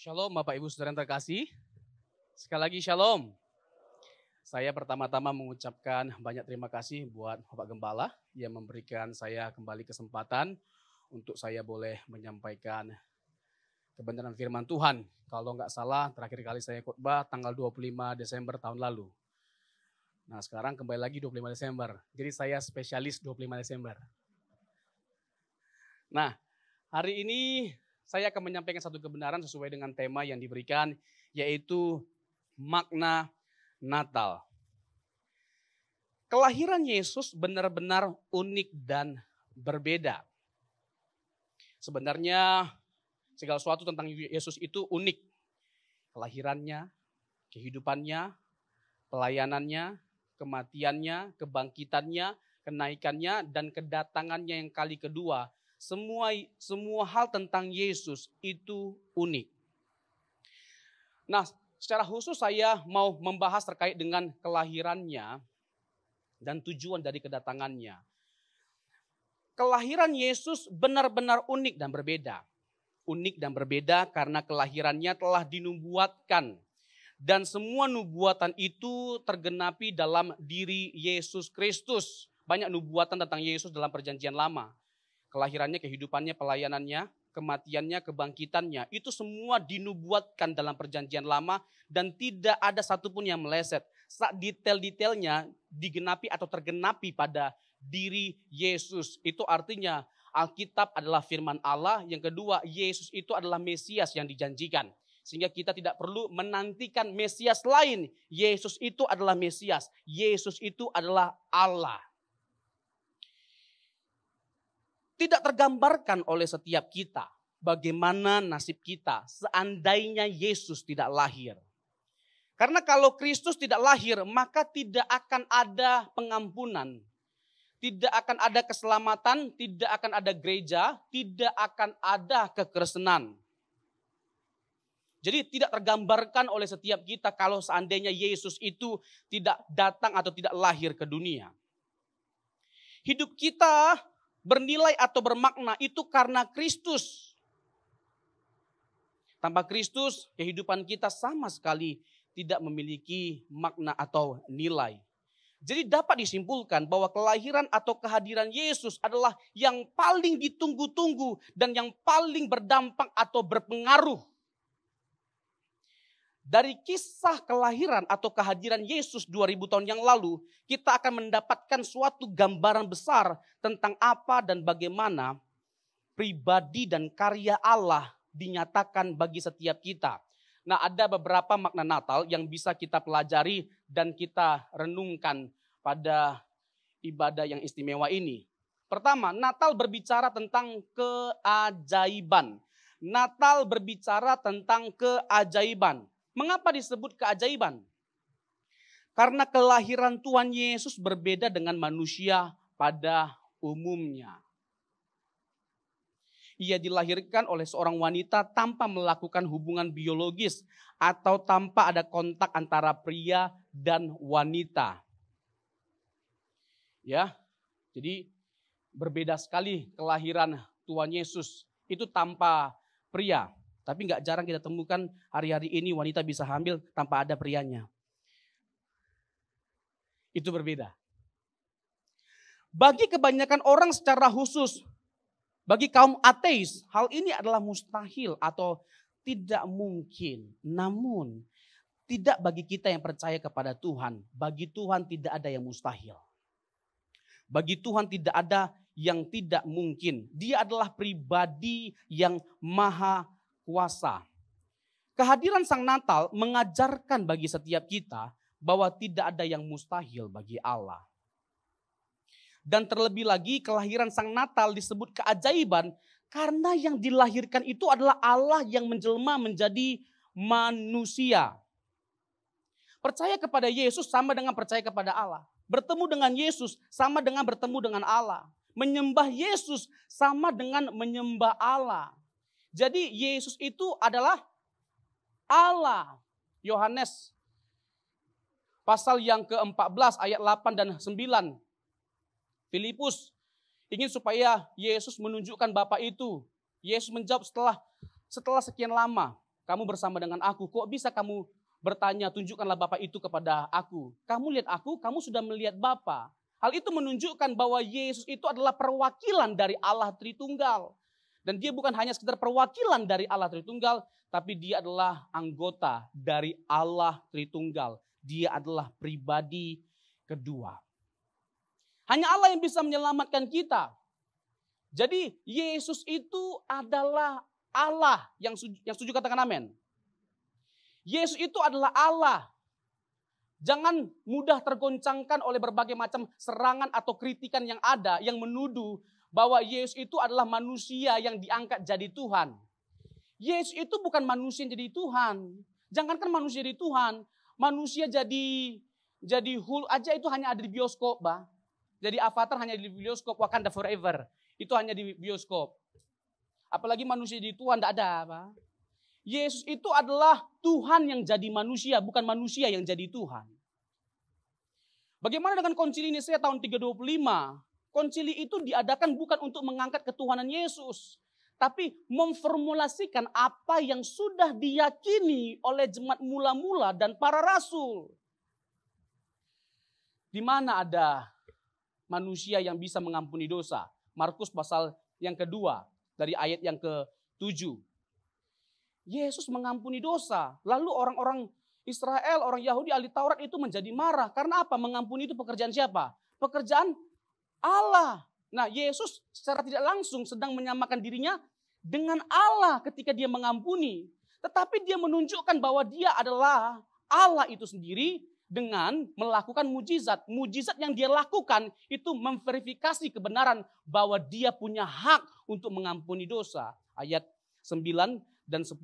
Shalom Bapak Ibu Saudara yang terkasih. Sekali lagi shalom. Saya pertama-tama mengucapkan banyak terima kasih buat Bapak Gembala yang memberikan saya kembali kesempatan untuk saya boleh menyampaikan kebenaran firman Tuhan. Kalau nggak salah terakhir kali saya khotbah tanggal 25 Desember tahun lalu. Nah sekarang kembali lagi 25 Desember. Jadi saya spesialis 25 Desember. Nah hari ini saya akan menyampaikan satu kebenaran sesuai dengan tema yang diberikan, yaitu makna Natal. Kelahiran Yesus benar-benar unik dan berbeda. Sebenarnya segala sesuatu tentang Yesus itu unik. Kelahirannya, kehidupannya, pelayanannya, kematiannya, kebangkitannya, kenaikannya, dan kedatangannya yang kali kedua. Semua hal tentang Yesus itu unik. Nah, secara khusus saya mau membahas terkait dengan kelahirannya dan tujuan dari kedatangannya. Kelahiran Yesus benar-benar unik dan berbeda. Unik dan berbeda karena kelahirannya telah dinubuatkan. Dan semua nubuatan itu tergenapi dalam diri Yesus Kristus. Banyak nubuatan tentang Yesus dalam perjanjian lama. Kelahirannya, kehidupannya, pelayanannya, kematiannya, kebangkitannya. Itu semua dinubuatkan dalam perjanjian lama dan tidak ada satupun yang meleset. Detail-detailnya digenapi atau tergenapi pada diri Yesus. Itu artinya Alkitab adalah firman Allah. Yang kedua, Yesus itu adalah Mesias yang dijanjikan. Sehingga kita tidak perlu menantikan Mesias lain. Yesus itu adalah Mesias. Yesus itu adalah Allah. Tidak tergambarkan oleh setiap kita bagaimana nasib kita seandainya Yesus tidak lahir. Karena kalau Kristus tidak lahir, maka tidak akan ada pengampunan. Tidak akan ada keselamatan, tidak akan ada gereja, tidak akan ada kekristenan. Jadi tidak tergambarkan oleh setiap kita kalau seandainya Yesus itu tidak datang atau tidak lahir ke dunia. Hidup kita bernilai atau bermakna itu karena Kristus. Tanpa Kristus, kehidupan kita sama sekali tidak memiliki makna atau nilai. Jadi dapat disimpulkan bahwa kelahiran atau kehadiran Yesus adalah yang paling ditunggu-tunggu dan yang paling berdampak atau berpengaruh. Dari kisah kelahiran atau kehadiran Yesus 2000 tahun yang lalu, kita akan mendapatkan suatu gambaran besar tentang apa dan bagaimana pribadi dan karya Allah dinyatakan bagi setiap kita. Nah, ada beberapa makna Natal yang bisa kita pelajari dan kita renungkan pada ibadah yang istimewa ini. Pertama, Natal berbicara tentang keajaiban. Natal berbicara tentang keajaiban. Mengapa disebut keajaiban? Karena kelahiran Tuhan Yesus berbeda dengan manusia pada umumnya. Ia dilahirkan oleh seorang wanita tanpa melakukan hubungan biologis atau tanpa ada kontak antara pria dan wanita. Ya, jadi berbeda sekali kelahiran Tuhan Yesus itu tanpa pria. Tapi nggak jarang kita temukan hari-hari ini wanita bisa hamil tanpa ada prianya. Itu berbeda. Bagi kebanyakan orang secara khusus, bagi kaum ateis, hal ini adalah mustahil atau tidak mungkin. Namun, tidak bagi kita yang percaya kepada Tuhan. Bagi Tuhan tidak ada yang mustahil. Bagi Tuhan tidak ada yang tidak mungkin. Dia adalah pribadi yang maha kuasa. Kehadiran Sang Natal mengajarkan bagi setiap kita bahwa tidak ada yang mustahil bagi Allah. Dan terlebih lagi kelahiran Sang Natal disebut keajaiban karena yang dilahirkan itu adalah Allah yang menjelma menjadi manusia. Percaya kepada Yesus sama dengan percaya kepada Allah. Bertemu dengan Yesus sama dengan bertemu dengan Allah. Menyembah Yesus sama dengan menyembah Allah. Jadi Yesus itu adalah Allah. Yohanes pasal yang ke-14 ayat 8 dan 9. Filipus ingin supaya Yesus menunjukkan Bapa itu. Yesus menjawab setelah sekian lama. kamu bersama dengan aku, kok bisa kamu bertanya, tunjukkanlah Bapa itu kepada aku. Kamu lihat aku, kamu sudah melihat Bapa. Hal itu menunjukkan bahwa Yesus itu adalah perwakilan dari Allah Tritunggal. Dan dia bukan hanya sekedar perwakilan dari Allah Tritunggal, tapi dia adalah anggota dari Allah Tritunggal. Dia adalah pribadi kedua. Hanya Allah yang bisa menyelamatkan kita. Jadi Yesus itu adalah Allah. Yang setuju katakan amin. Yesus itu adalah Allah. Jangan mudah tergoncangkan oleh berbagai macam serangan atau kritikan yang ada yang menuduh bahwa Yesus itu adalah manusia yang diangkat jadi Tuhan. Yesus itu bukan manusia yang jadi Tuhan. Jangankan manusia jadi Tuhan, manusia jadi Hulk aja itu hanya ada di bioskop, bah. Jadi Avatar hanya di bioskop, Wakanda Forever. Itu hanya di bioskop. Apalagi manusia jadi Tuhan, tidak ada apa. Yesus itu adalah Tuhan yang jadi manusia, bukan manusia yang jadi Tuhan. Bagaimana dengan konsili Nicea tahun 325? Konsili itu diadakan bukan untuk mengangkat ketuhanan Yesus, tapi memformulasikan apa yang sudah diyakini oleh jemaat mula-mula dan para rasul. Di mana ada manusia yang bisa mengampuni dosa? Markus pasal yang kedua. Dari ayat yang ke-7. Yesus mengampuni dosa. Lalu orang-orang Israel, orang Yahudi, ahli Taurat itu menjadi marah. Karena apa? Mengampuni itu pekerjaan siapa? Pekerjaan Allah. Nah, Yesus secara tidak langsung sedang menyamakan dirinya dengan Allah ketika dia mengampuni. Tetapi dia menunjukkan bahwa dia adalah Allah itu sendiri dengan melakukan mujizat. Mujizat yang dia lakukan itu memverifikasi kebenaran bahwa dia punya hak untuk mengampuni dosa. Ayat 9 dan 10.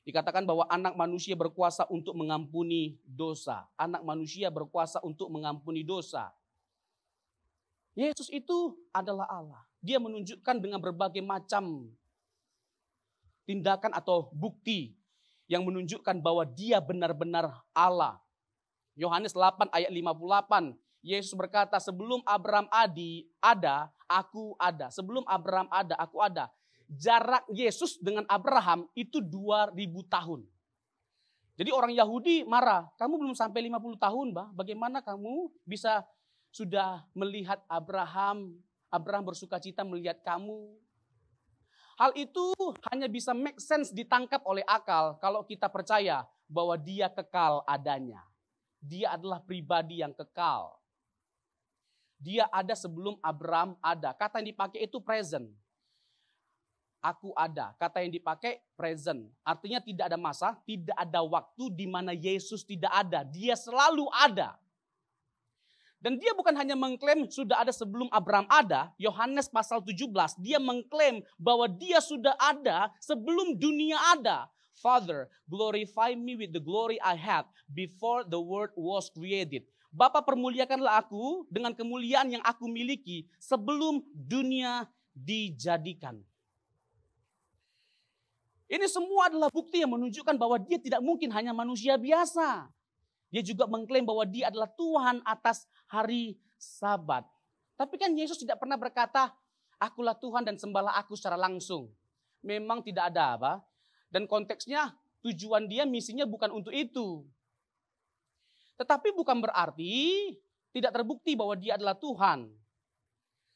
Dikatakan bahwa anak manusia berkuasa untuk mengampuni dosa. Anak manusia berkuasa untuk mengampuni dosa. Yesus itu adalah Allah. Dia menunjukkan dengan berbagai macam tindakan atau bukti yang menunjukkan bahwa dia benar-benar Allah. Yohanes 8 ayat 58. Yesus berkata, sebelum Abraham ada, aku ada. Sebelum Abraham ada, aku ada. Jarak Yesus dengan Abraham itu 2000 tahun. Jadi orang Yahudi marah. Kamu belum sampai 50 tahun, bah. Bagaimana kamu bisa sudah melihat Abraham? Abraham bersuka cita melihat kamu. Hal itu hanya bisa make sense ditangkap oleh akal kalau kita percaya bahwa dia kekal adanya. Dia adalah pribadi yang kekal. Dia ada sebelum Abraham ada. Kata yang dipakai itu present. Aku ada. Kata yang dipakai present. Artinya tidak ada masa, tidak ada waktu di mana Yesus tidak ada. Dia selalu ada. Dan dia bukan hanya mengklaim sudah ada sebelum Abraham ada. Yohanes pasal 17, dia mengklaim bahwa dia sudah ada sebelum dunia ada. Father, glorify me with the glory I had before the world was created. Bapa, permuliakanlah aku dengan kemuliaan yang aku miliki sebelum dunia dijadikan. Ini semua adalah bukti yang menunjukkan bahwa dia tidak mungkin hanya manusia biasa. Dia juga mengklaim bahwa dia adalah Tuhan atas hari Sabat. Tapi kan Yesus tidak pernah berkata, akulah Tuhan dan sembahlah aku secara langsung. Memang tidak ada apa. Dan konteksnya tujuan dia misinya bukan untuk itu. Tetapi bukan berarti tidak terbukti bahwa dia adalah Tuhan.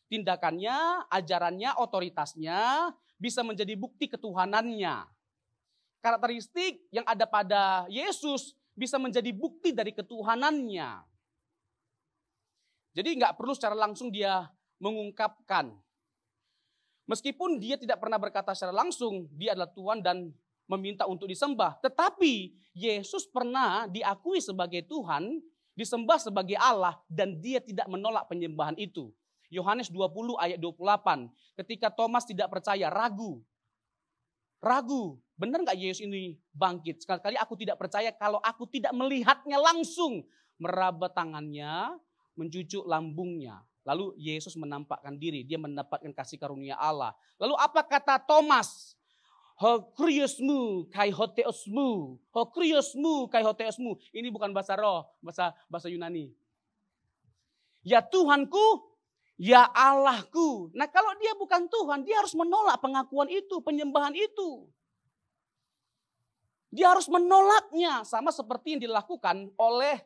Tindakannya, ajarannya, otoritasnya bisa menjadi bukti ketuhanannya. Karakteristik yang ada pada Yesus bisa menjadi bukti dari ketuhanannya. Jadi nggak perlu secara langsung dia mengungkapkan. Meskipun dia tidak pernah berkata secara langsung, dia adalah Tuhan dan meminta untuk disembah. Tetapi Yesus pernah diakui sebagai Tuhan, disembah sebagai Allah, dan dia tidak menolak penyembahan itu. Yohanes 20 ayat 28, ketika Thomas tidak percaya, ragu. Benar nggak Yesus ini bangkit? Sekali-kali aku tidak percaya kalau aku tidak melihatnya langsung. Meraba tangannya, mencucuk lambungnya. Lalu Yesus menampakkan diri, dia mendapatkan kasih karunia Allah. Lalu apa kata Thomas? Ho kriosmu kai hoteosmu. Ho kriosmu kai hoteosmu. Ini bukan bahasa roh, bahasa Yunani. Ya Tuhanku, ya Allahku. Nah kalau dia bukan Tuhan, dia harus menolak pengakuan itu, penyembahan itu. Dia harus menolaknya. Sama seperti yang dilakukan oleh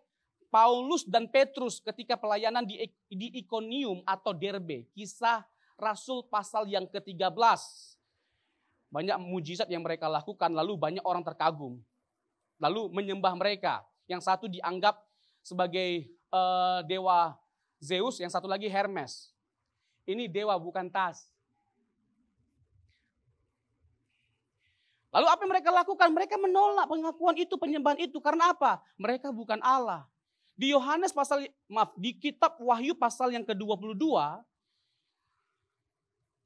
Paulus dan Petrus ketika pelayanan di Ikonium atau Derbe. Kisah Rasul pasal yang ke-13. Banyak mujizat yang mereka lakukan, lalu banyak orang terkagum. Lalu menyembah mereka. Yang satu dianggap sebagai dewa Zeus, yang satu lagi Hermes. Ini dewa bukan tas. Lalu apa yang mereka lakukan? Mereka menolak pengakuan itu, penyembahan itu. Karena apa? Mereka bukan Allah. Di di kitab Wahyu pasal yang ke-22,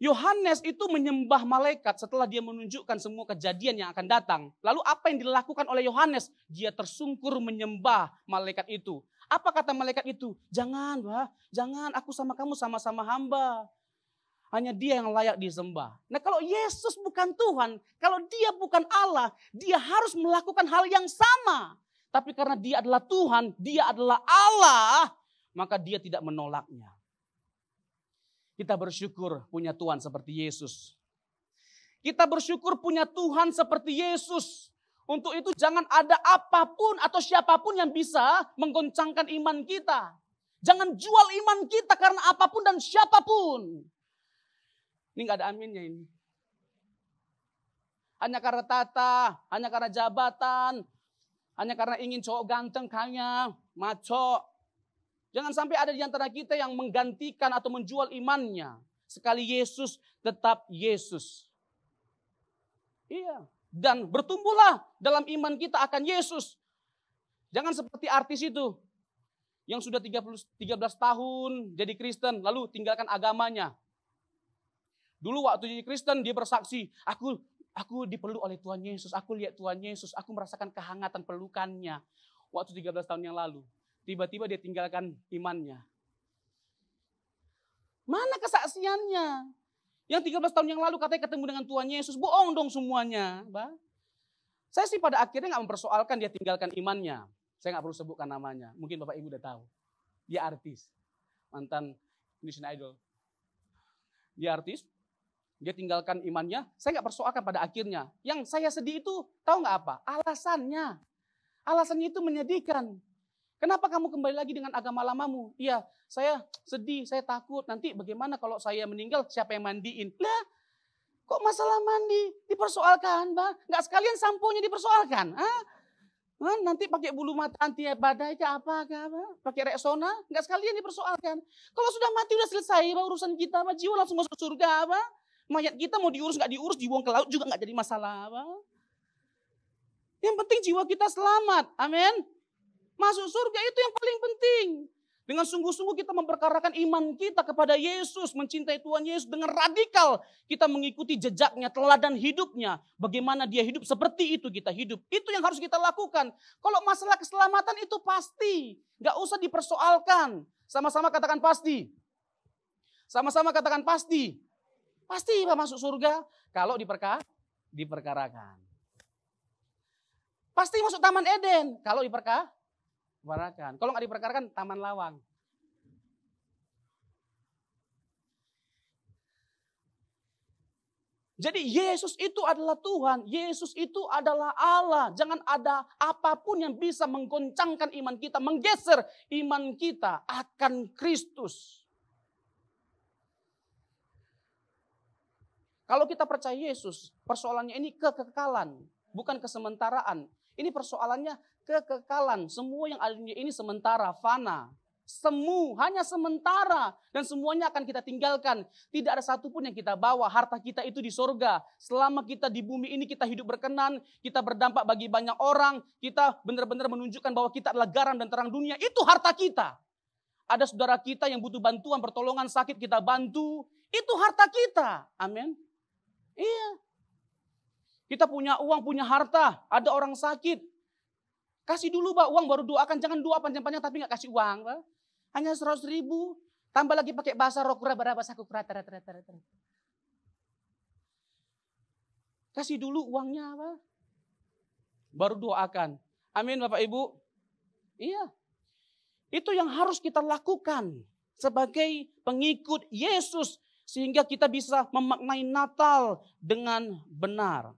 Yohanes itu menyembah malaikat setelah dia menunjukkan semua kejadian yang akan datang. Lalu apa yang dilakukan oleh Yohanes? Dia tersungkur menyembah malaikat itu. Apa kata malaikat itu? Jangan, jangan, aku sama kamu sama-sama hamba. Hanya dia yang layak disembah. Nah kalau Yesus bukan Tuhan, kalau dia bukan Allah, dia harus melakukan hal yang sama. Tapi karena dia adalah Tuhan, dia adalah Allah, maka dia tidak menolaknya. Kita bersyukur punya Tuhan seperti Yesus. Kita bersyukur punya Tuhan seperti Yesus. Untuk itu jangan ada apapun atau siapapun yang bisa menggoncangkan iman kita. Jangan jual iman kita karena apapun dan siapapun. Ini gak ada aminnya ini. Hanya karena tata, hanya karena jabatan, hanya karena ingin cowok ganteng, kaya, maco. Jangan sampai ada di antara kita yang menggantikan atau menjual imannya. Sekali Yesus, tetap Yesus. Iya. Dan bertumbuhlah dalam iman kita akan Yesus. Jangan seperti artis itu. Yang sudah 13 tahun jadi Kristen, lalu tinggalkan agamanya. Dulu waktu jadi Kristen dia bersaksi, aku dipeluk oleh Tuhan Yesus, aku lihat Tuhan Yesus, aku merasakan kehangatan pelukannya. Waktu 13 tahun yang lalu, tiba-tiba dia tinggalkan imannya. Mana kesaksiannya? Yang 13 tahun yang lalu katanya ketemu dengan Tuhan Yesus, bohong dong semuanya. Saya sih pada akhirnya gak mempersoalkan dia tinggalkan imannya. Saya gak perlu sebutkan namanya, mungkin Bapak Ibu udah tahu. Dia artis, mantan Indonesian Idol. Dia artis. Dia tinggalkan imannya, saya gak persoalkan pada akhirnya. Yang saya sedih itu, tahu gak apa? Alasannya. Alasannya itu menyedihkan. Kenapa kamu kembali lagi dengan agama lamamu? Iya, saya sedih, saya takut. Nanti bagaimana kalau saya meninggal, siapa yang mandiin? Lah, kok masalah mandi dipersoalkan, Bang? Gak sekalian samponya dipersoalkan? Nanti pakai bulu mata anti badai ke apa? Pakai Rexona? Gak sekalian dipersoalkan. Kalau sudah mati, udah selesai, Bang, urusan kita. Jiwa langsung masuk surga, Bang. Mayat kita mau diurus gak diurus, dibuang ke laut juga gak jadi masalah. Bang. Yang penting jiwa kita selamat. Amin. Masuk surga itu yang paling penting. Dengan sungguh-sungguh kita memperkarakan iman kita kepada Yesus. Mencintai Tuhan Yesus dengan radikal. Kita mengikuti jejaknya, teladan hidupnya. Bagaimana dia hidup, seperti itu kita hidup. Itu yang harus kita lakukan. Kalau masalah keselamatan itu pasti. Gak usah dipersoalkan. Sama-sama katakan pasti. Sama-sama katakan pasti. Pasti masuk surga kalau diperkarakan. Pasti masuk Taman Eden kalau diperkarakan. Kalau nggak diperkarakan, Taman Lawang. Jadi Yesus itu adalah Tuhan, Yesus itu adalah Allah. Jangan ada apapun yang bisa menggoncangkan iman kita, menggeser iman kita akan Kristus. Kalau kita percaya Yesus, persoalannya ini kekekalan, bukan kesementaraan. Ini persoalannya kekekalan. Semua yang ada di dunia ini sementara, fana. Semu, hanya sementara. Dan semuanya akan kita tinggalkan. Tidak ada satupun yang kita bawa. Harta kita itu di surga. Selama kita di bumi ini kita hidup berkenan. Kita berdampak bagi banyak orang. Kita benar-benar menunjukkan bahwa kita adalah garam dan terang dunia. Itu harta kita. Ada saudara kita yang butuh bantuan, pertolongan, sakit, kita bantu. Itu harta kita. Amin. Iya. Kita punya uang, punya harta. Ada orang sakit. Kasih dulu Pak uang baru doakan. Jangan doa panjang-panjang tapi gak kasih uang Pak. Hanya 100.000. Tambah lagi pakai bahasa rokura bahasa kukura. Kasih dulu uangnya Pak. Baru doakan. Amin Bapak Ibu. Iya. Itu yang harus kita lakukan. Sebagai pengikut Yesus. Sehingga kita bisa memaknai Natal dengan benar.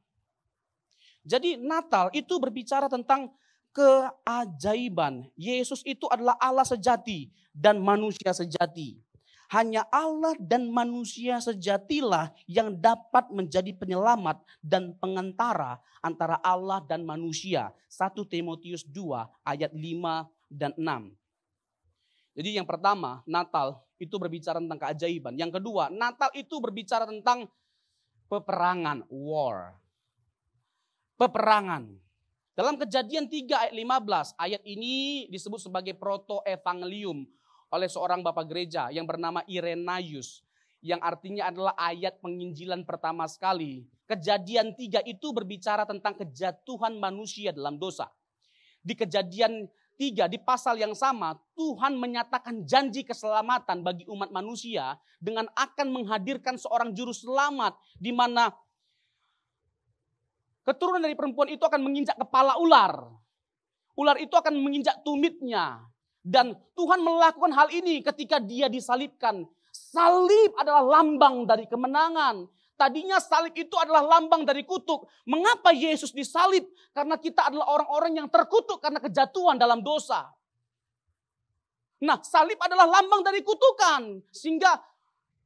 Jadi Natal itu berbicara tentang keajaiban. Yesus itu adalah Allah sejati dan manusia sejati. Hanya Allah dan manusia sejatilah yang dapat menjadi penyelamat dan pengantara antara Allah dan manusia. 1 Timotius 2 ayat 5 dan 6. Jadi yang pertama, Natal itu berbicara tentang keajaiban. Yang kedua, Natal itu berbicara tentang peperangan, war. Peperangan. Dalam Kejadian 3 ayat 15, ayat ini disebut sebagai proto-evangelium oleh seorang bapak gereja yang bernama Irenaeus, yang artinya adalah ayat penginjilan pertama sekali. Kejadian 3 itu berbicara tentang kejatuhan manusia dalam dosa. Di Kejadian 3 di pasal yang sama, Tuhan menyatakan janji keselamatan bagi umat manusia dengan akan menghadirkan seorang juru selamat, di mana keturunan dari perempuan itu akan menginjak kepala ular. Ular itu akan menginjak tumitnya. Dan Tuhan melakukan hal ini ketika dia disalibkan. Salib adalah lambang dari kemenangan. Tadinya salib itu adalah lambang dari kutuk. Mengapa Yesus disalib? Karena kita adalah orang-orang yang terkutuk karena kejatuhan dalam dosa. Nah, salib adalah lambang dari kutukan. Sehingga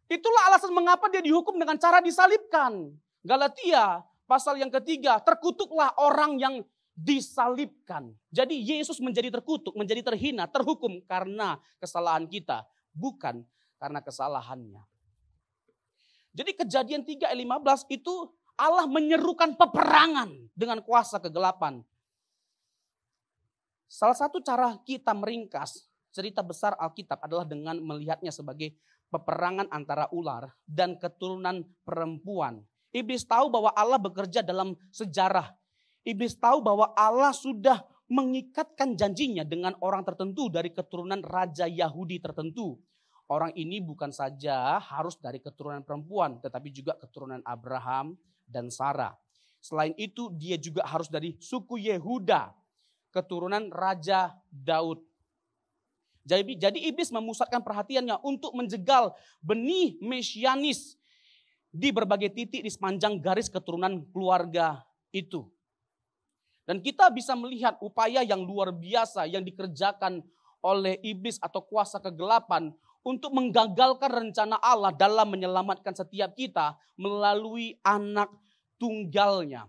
itulah alasan mengapa dia dihukum dengan cara disalibkan. Galatia pasal yang ketiga, terkutuklah orang yang disalibkan. Jadi Yesus menjadi terkutuk, menjadi terhina, terhukum karena kesalahan kita. Bukan karena kesalahannya. Jadi Kejadian 3 ayat 15 itu Allah menyerukan peperangan dengan kuasa kegelapan. Salah satu cara kita meringkas cerita besar Alkitab adalah dengan melihatnya sebagai peperangan antara ular dan keturunan perempuan. Iblis tahu bahwa Allah bekerja dalam sejarah. Iblis tahu bahwa Allah sudah mengikatkan janjinya dengan orang tertentu dari keturunan Raja Yahudi tertentu. Orang ini bukan saja harus dari keturunan perempuan, tetapi juga keturunan Abraham dan Sarah. Selain itu dia juga harus dari suku Yehuda, keturunan Raja Daud. Jadi iblis memusatkan perhatiannya untuk menjegal benih mesianis di berbagai titik di sepanjang garis keturunan keluarga itu. Dan kita bisa melihat upaya yang luar biasa yang dikerjakan oleh iblis atau kuasa kegelapan untuk menggagalkan rencana Allah dalam menyelamatkan setiap kita melalui anak tunggalnya.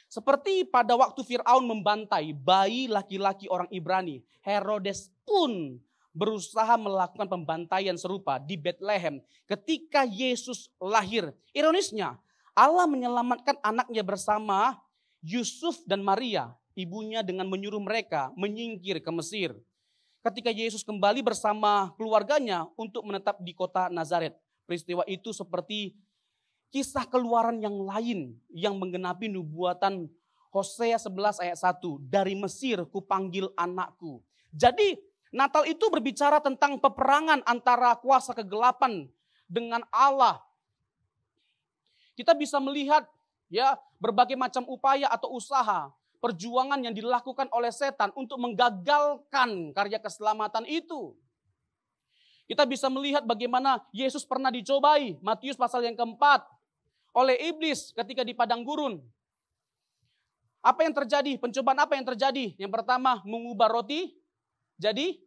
Seperti pada waktu Fir'aun membantai bayi laki-laki orang Ibrani, Herodes pun berusaha melakukan pembantaian serupa di Bethlehem ketika Yesus lahir. Ironisnya, Allah menyelamatkan anaknya bersama Yusuf dan Maria, ibunya, dengan menyuruh mereka menyingkir ke Mesir. Ketika Yesus kembali bersama keluarganya untuk menetap di kota Nazaret. Peristiwa itu seperti kisah keluaran yang lain yang menggenapi nubuatan Hosea 11 ayat 1. Dari Mesir kupanggil anakku. Jadi Natal itu berbicara tentang peperangan antara kuasa kegelapan dengan Allah. Kita bisa melihat berbagai macam upaya atau usaha, perjuangan yang dilakukan oleh setan untuk menggagalkan karya keselamatan itu. Kita bisa melihat bagaimana Yesus pernah dicobai, Matius pasal yang keempat, oleh iblis ketika di padang gurun. Apa yang terjadi? Pencobaan apa yang terjadi? Yang pertama, mengubah roti jadi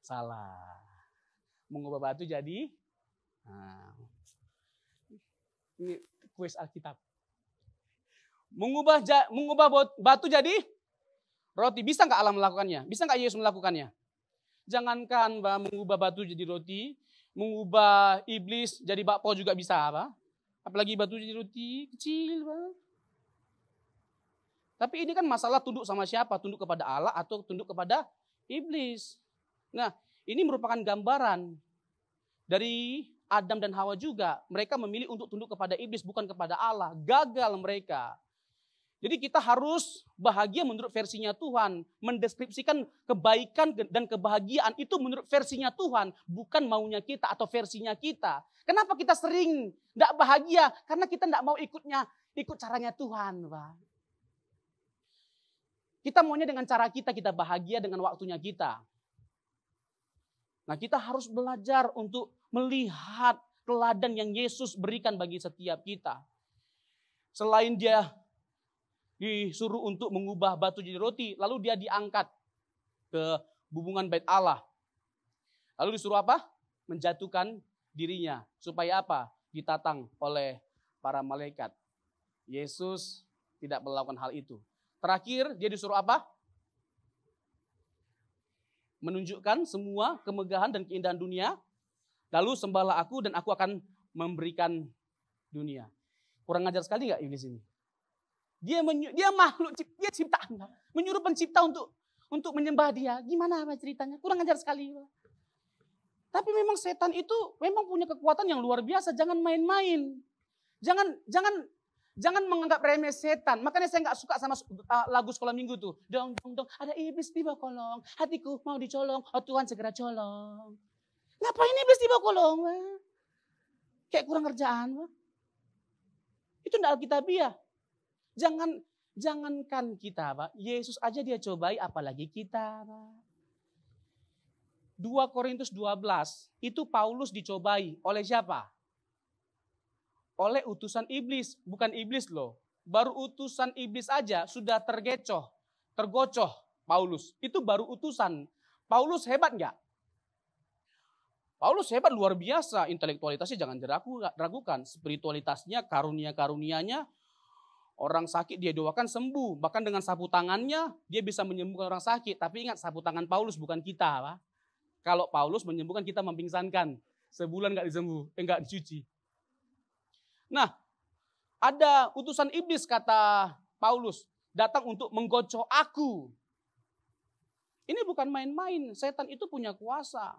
salah. Mengubah batu jadi ini kuis Alkitab. Mengubah batu jadi roti. Bisa nggak Allah melakukannya? Bisa nggak Yesus melakukannya? Jangankan mengubah batu jadi roti, mengubah iblis jadi bakpo juga bisa, apa? Apalagi batu jadi roti kecil, Pak. Tapi ini kan masalah tunduk sama siapa? Tunduk kepada Allah atau tunduk kepada iblis? Nah, ini merupakan gambaran dari Adam dan Hawa juga. Mereka memilih untuk tunduk kepada iblis, bukan kepada Allah. Gagal mereka. Jadi kita harus bahagia menurut versinya Tuhan. Mendeskripsikan kebaikan dan kebahagiaan itu menurut versinya Tuhan. Bukan maunya kita atau versinya kita. Kenapa kita sering tidak bahagia? Karena kita tidak mau ikut caranya Tuhan, Pak. Kita maunya dengan cara kita bahagia dengan waktunya kita. Nah, kita harus belajar untuk melihat teladan yang Yesus berikan bagi setiap kita. Selain dia disuruh untuk mengubah batu jadi roti, lalu dia diangkat ke hubungan bait Allah. Lalu disuruh apa? Menjatuhkan dirinya. Supaya apa? Ditatang oleh para malaikat. Yesus tidak melakukan hal itu. Terakhir dia disuruh apa? Menunjukkan semua kemegahan dan keindahan dunia. Lalu sembahlah aku dan aku akan memberikan dunia. Kurang ajar sekali nggak iblis ini? Dia makhluk, dia ciptaan, menyuruh pencipta untuk menyembah dia. Gimana apa ceritanya? Kurang ajar sekali. Tapi memang setan itu memang punya kekuatan yang luar biasa. Jangan main-main. Jangan menganggap remeh setan. Makanya saya nggak suka sama lagu sekolah minggu tuh. Dong, ada iblis di bawah kolong. Hatiku mau dicolong. Oh Tuhan segera colong. Ngapain iblis di bawah kolong? Kayak kurang kerjaan. Itu tidak alkitabiah. Jangankan kita, Pak. Yesus aja dia cobai, apalagi kita, Pak. 2 Korintus 12, itu Paulus dicobai oleh siapa? Oleh utusan iblis. Bukan iblis loh. Baru utusan iblis aja sudah tergocoh Paulus. Itu baru utusan. Paulus hebat enggak? Paulus hebat luar biasa. Intelektualitasnya jangan diragukan. Spiritualitasnya, karunia-karunianya. Orang sakit dia doakan sembuh. Bahkan dengan sapu tangannya dia bisa menyembuhkan orang sakit. Tapi ingat sapu tangan Paulus bukan kita. Pak. Kalau Paulus menyembuhkan kita mempingsankan. Sebulan enggak dicuci. Nah ada utusan iblis kata Paulus. Datang untuk menggocoh aku. Ini bukan main-main. Setan itu punya kuasa.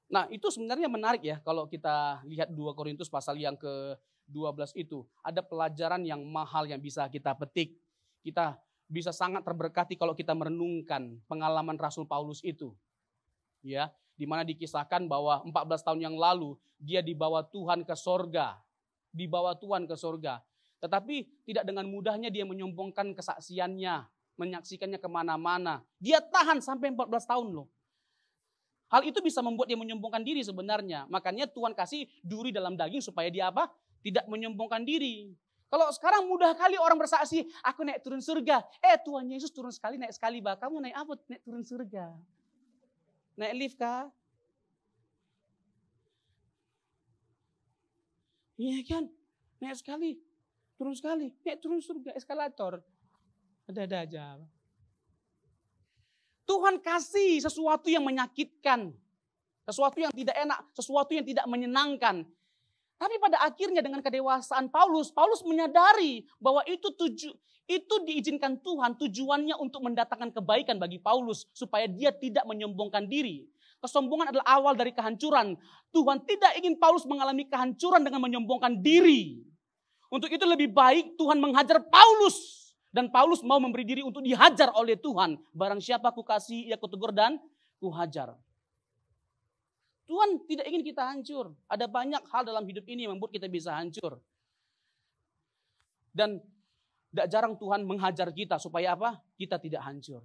Nah itu sebenarnya menarik ya. Kalau kita lihat 2 Korintus pasal yang ke-12 itu. Ada pelajaran yang mahal yang bisa kita petik. Kita bisa sangat terberkati kalau kita merenungkan pengalaman Rasul Paulus itu. Ya, di mana dikisahkan bahwa 14 tahun yang lalu dia dibawa Tuhan ke sorga. Tetapi tidak dengan mudahnya dia menyombongkan kesaksiannya. Menyaksikannya kemana-mana. Dia tahan sampai 14 tahun loh. Hal itu bisa membuat dia menyombongkan diri sebenarnya. Makanya Tuhan kasih duri dalam daging supaya dia apa? Tidak menyombongkan diri. Kalau sekarang mudah kali orang bersaksi, aku naik turun surga. Tuhan Yesus turun sekali, naik sekali. Kamu naik apa? Naik turun surga. Naik lift kah? Iya kan? Naik sekali, naik turun surga, eskalator. Ada-ada aja. Tuhan kasih sesuatu yang menyakitkan. Sesuatu yang tidak enak, sesuatu yang tidak menyenangkan. Tapi pada akhirnya dengan kedewasaan Paulus menyadari bahwa itu diizinkan Tuhan tujuannya untuk mendatangkan kebaikan bagi Paulus. Supaya dia tidak menyombongkan diri. Kesombongan adalah awal dari kehancuran. Tuhan tidak ingin Paulus mengalami kehancuran dengan menyombongkan diri. Untuk itu lebih baik Tuhan menghajar Paulus. Dan Paulus mau memberi diri untuk dihajar oleh Tuhan. Barang siapa ku kasih, ia kutegur dan ku hajar. Tuhan tidak ingin kita hancur. Ada banyak hal dalam hidup ini yang membuat kita bisa hancur. Dan tidak jarang Tuhan menghajar kita supaya apa? Kita tidak hancur.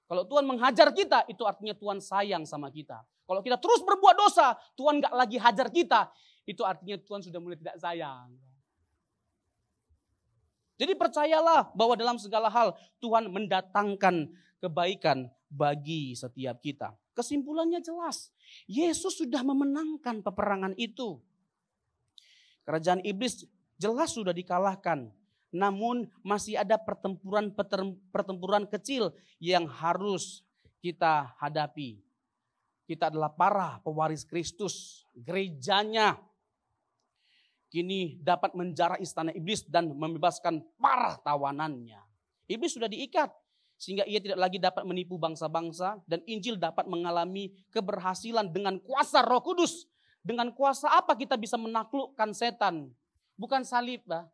Kalau Tuhan menghajar kita, itu artinya Tuhan sayang sama kita. Kalau kita terus berbuat dosa, Tuhan gak lagi hajar kita. Itu artinya Tuhan sudah mulai tidak sayang. Jadi percayalah bahwa dalam segala hal Tuhan mendatangkan kebaikan bagi setiap kita. Kesimpulannya jelas. Yesus sudah memenangkan peperangan itu. Kerajaan iblis jelas sudah dikalahkan. Namun masih ada pertempuran kecil yang harus kita hadapi. Kita adalah para pewaris Kristus. Gerejanya kini dapat menjarah istana iblis dan membebaskan para tawanannya. Iblis sudah diikat sehingga ia tidak lagi dapat menipu bangsa-bangsa dan Injil dapat mengalami keberhasilan dengan kuasa Roh Kudus. Dengan kuasa apa kita bisa menaklukkan setan? Bukan salib, bah.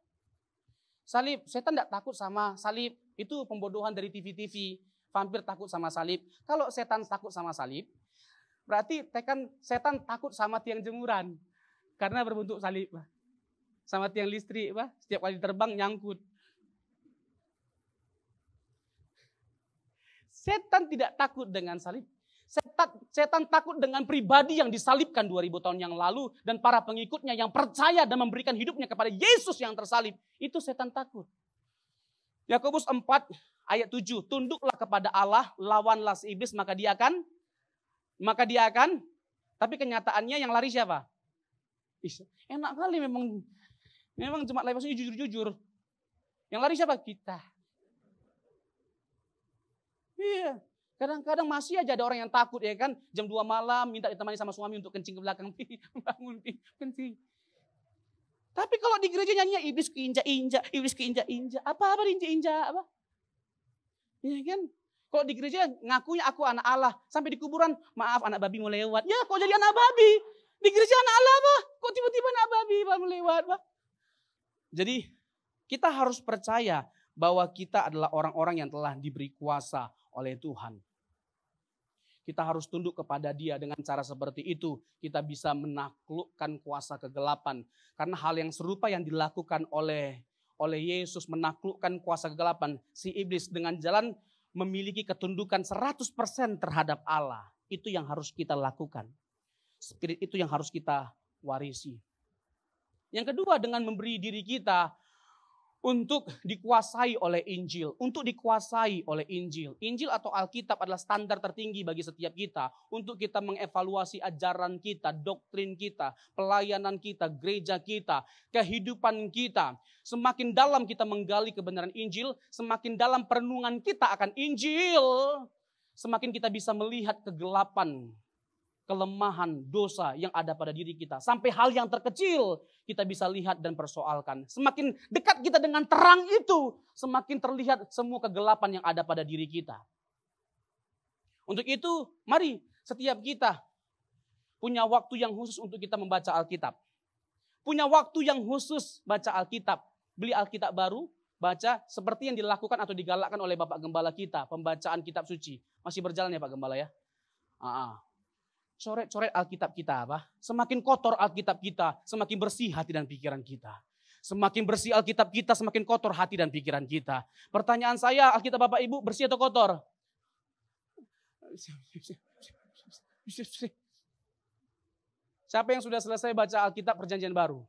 Salib, setan tidak takut sama salib. Itu pembodohan dari TV-TV. Vampir takut sama salib. Kalau setan takut sama salib, berarti setan takut sama tiang jemuran. Karena berbentuk salib, bah. Sama tiang listrik, bah. Setiap kali terbang nyangkut. Setan tidak takut dengan salib. Setan takut dengan pribadi yang disalibkan 2000 tahun yang lalu dan para pengikutnya yang percaya dan memberikan hidupnya kepada Yesus yang tersalib. Itu setan takut. Yakobus 4 ayat 7, tunduklah kepada Allah, lawanlah si iblis maka dia akan, tapi kenyataannya yang lari siapa? Enak kali memang cuma lewasnya jujur-jujur. Yang lari siapa? Kita. Iya. Kadang-kadang masih aja ada orang yang takut ya kan. Jam 2 malam minta ditemani sama suami untuk kencing ke belakang. Bangun, kencing. Tapi kalau di gereja nyanyinya iblis keinjak-injak, iblis keinjak-injak. Apa diinjak-injak? Apa? Ya kan? Kalau di gereja ngakunya aku anak Allah. Sampai di kuburan, maaf anak babi mau lewat. Ya kok jadi anak babi? Di gereja anak Allah apa? Kok tiba-tiba anak babi mau lewat? Apa? Jadi kita harus percaya bahwa kita adalah orang-orang yang telah diberi kuasa oleh Tuhan. Kita harus tunduk kepada Dia. Dengan cara seperti itu kita bisa menaklukkan kuasa kegelapan. Karena hal yang serupa yang dilakukan oleh Yesus, menaklukkan kuasa kegelapan. Si iblis dengan jalan memiliki ketundukan 100% terhadap Allah. Itu yang harus kita lakukan. Spirit itu yang harus kita warisi. Yang kedua, dengan memberi diri kita untuk dikuasai oleh Injil. Untuk dikuasai oleh Injil. Injil atau Alkitab adalah standar tertinggi bagi setiap kita. Untuk kita mengevaluasi ajaran kita, doktrin kita, pelayanan kita, gereja kita, kehidupan kita. Semakin dalam kita menggali kebenaran Injil, semakin dalam perenungan kita akan Injil, semakin kita bisa melihat kegelapan, kelemahan, dosa yang ada pada diri kita. Sampai hal yang terkecil kita bisa lihat dan persoalkan. Semakin dekat kita dengan terang itu, semakin terlihat semua kegelapan yang ada pada diri kita. Untuk itu, mari setiap kita punya waktu yang khusus untuk kita membaca Alkitab. Punya waktu yang khusus baca Alkitab. Beli Alkitab baru, baca seperti yang dilakukan atau digalakkan oleh Bapak Gembala kita. Pembacaan kitab suci. Masih berjalan ya Pak Gembala ya? Coret-coret Alkitab kita apa? Semakin kotor Alkitab kita, semakin bersih hati dan pikiran kita. Semakin bersih Alkitab kita, semakin kotor hati dan pikiran kita. Pertanyaan saya, Alkitab Bapak Ibu bersih atau kotor? Siapa yang sudah selesai baca Alkitab Perjanjian Baru?